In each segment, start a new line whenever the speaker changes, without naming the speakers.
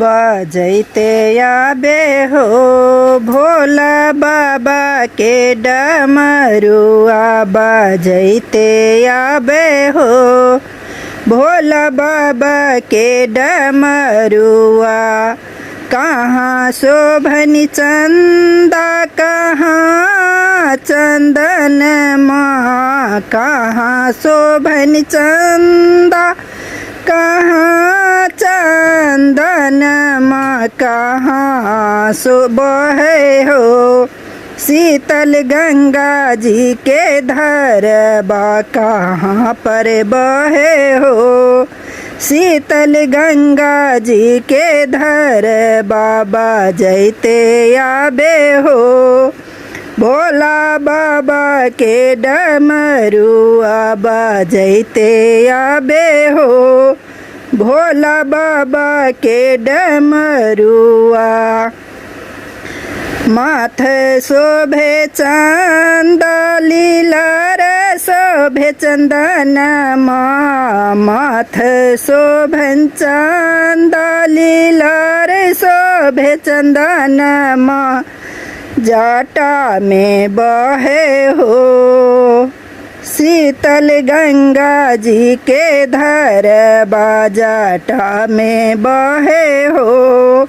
बजैते आबे हो भोला बाबा के डमरुआ बजैते आबे हो भोला बाबा के डमरुआ। कहाँ शोभनी चंदा कहाँ चंदन माँ, कहाँ शोभनी चंदा कहाँ चंदन माँ, कहाँ बहे हो शीतल गंगा जी के धरबा, कहाँ पर बहे हो शीतल गंगा जी के धरबा। बजैते आबे हो भोला बाबा के डमरुआ बजैते आबे हो भोला बाबा के डमरुआ। माथ शोभे चंदा लीलार शोभे चंदन माँ, माथ शोभन चंदा लीलार शोभे चंदन माँ। जाटा में बहे हो शीतल गंगा जी के धरबा, जाटा में बहे हो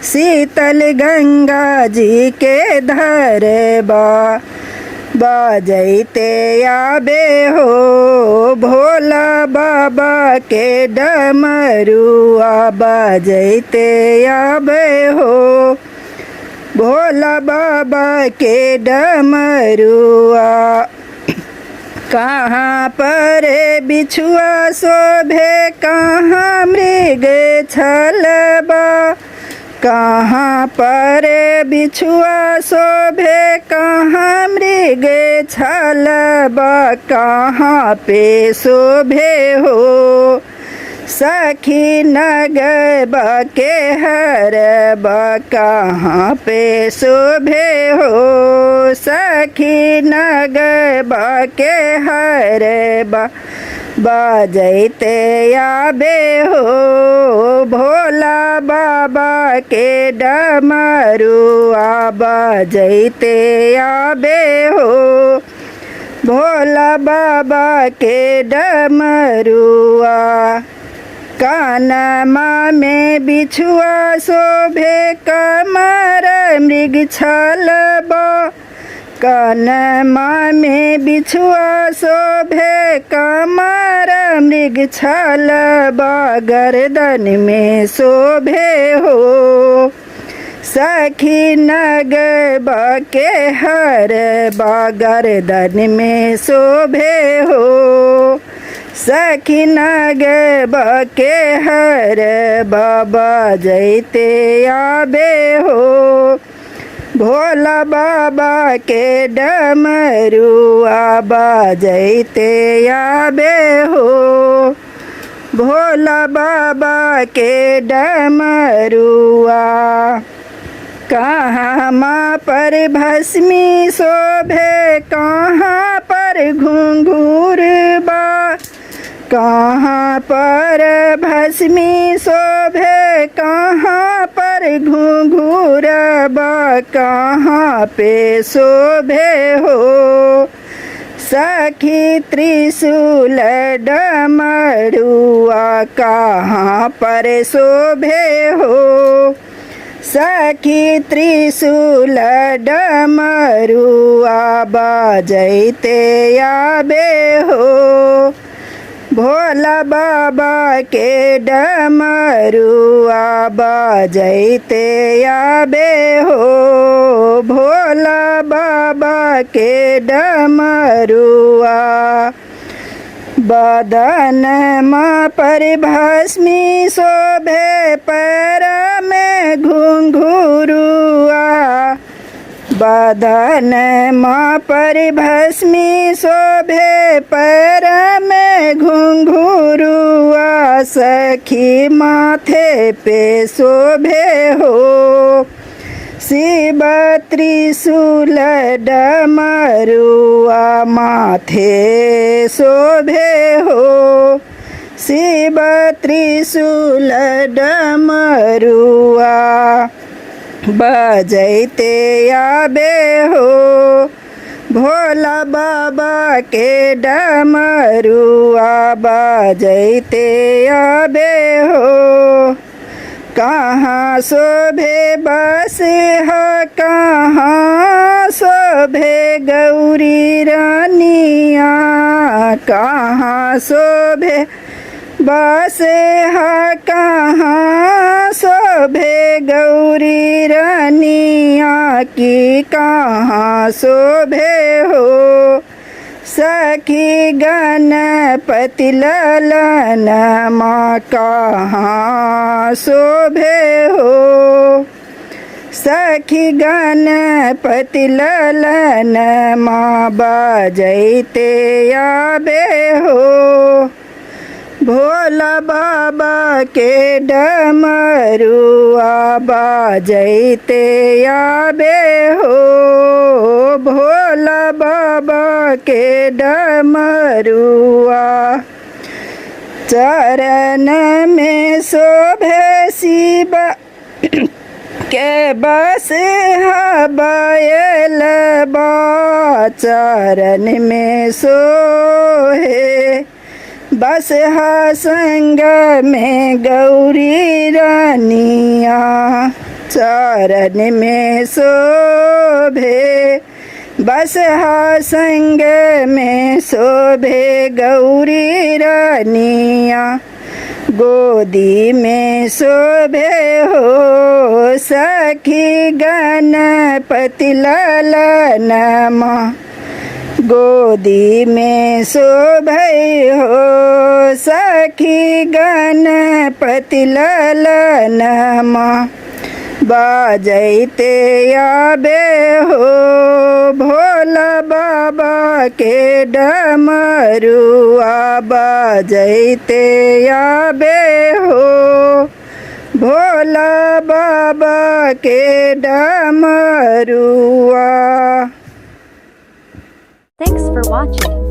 शीतल गंगा जी के धरबा। बजैते आबे हो भोला बाबा के डमरुआ बजैते आबे हो भोला बाबा के डमरुआ। कहाँ पर बिछुआ शोभे कहाँ मृग छलबा, कहाँ पर बिछुआ शोभे कहाँ मृग छलबा। कहाँ पे शोभे हो सखी नगबा के हरबा, कहाँ पे शोभे हो सखी नगबा के हरबा। बजैते आबे हो भोला बाबा के डमरुआ बजैते आबे हो भोला बाबा के डमरुआ। कानमा में बिछुआ शोभे कमर मृग छलबा, कानमा में बिछुआ शोभे कमर मृग छलबा। गर्दन में शोभे हो सखी नगबा के हरबा, गर्दन में शोभे हो सखी नगबा के हरबा। बजैते आबे हो भोला बाबा के डमरुआ बजैते आबे हो भोला बाबा के डमरुआ। कहाँ पर भस्मी शोभे कहाँ पर घुंघरूबा, कहाँ पर भस्मी शोभे कहाँ पर घुंघरूबा। कहाँ पे शोभे हो सखी त्रिशूल डमरुआ, कहाँ पर शोभे हो सखी त्रिशूल डमरुआ। बजैते आबे हो भोला बाबा के डमरुआ बजैते आबे हो भोला बाबा के डमरुआ। बदन माँ पर भस्मी शोभे पैर में घुंघरूआ, बदन माँ पर भस्मी शोभे पैर में घुंघरूआ। सखी माथे पे शोभे हो शिव त्रिशूल डमरुआ, माथे शोभे हो शिव शिव त्रिशूल डमरुआ बजैते आबे हो भोला बाबा के डमरुआ बजैते आबे हो कहाँ शोभे बस है कहाँ शोभे गौरी रानिया कहाँ शोभे बस है कहाँ शोभे गौरी रानिया की कहाँ शोभे हो सखी गणपति ललन माँ कहाँ शोभे हो सखी गणपति ललन माँ बजैते आबे हो भोला बाबा के डमरुआ बजैते आबे हो भोला बाबा के डमरुआ चरण में शोभे शिव के बस बैल चरण में सोहे बस हा संग में गौरी रानिया चरण में शोभे बस हा संग में शोभे गौरी रानिया गोदी में शोभे हो सखी गणपति ललन माँ गोदी में शोभे हो सखी गणपति ललन माँ बजैते आबे हो भोला बाबा के डमरुआ बजैते आबे हो भोला बाबा के डमरुआ।
Thanks for watching.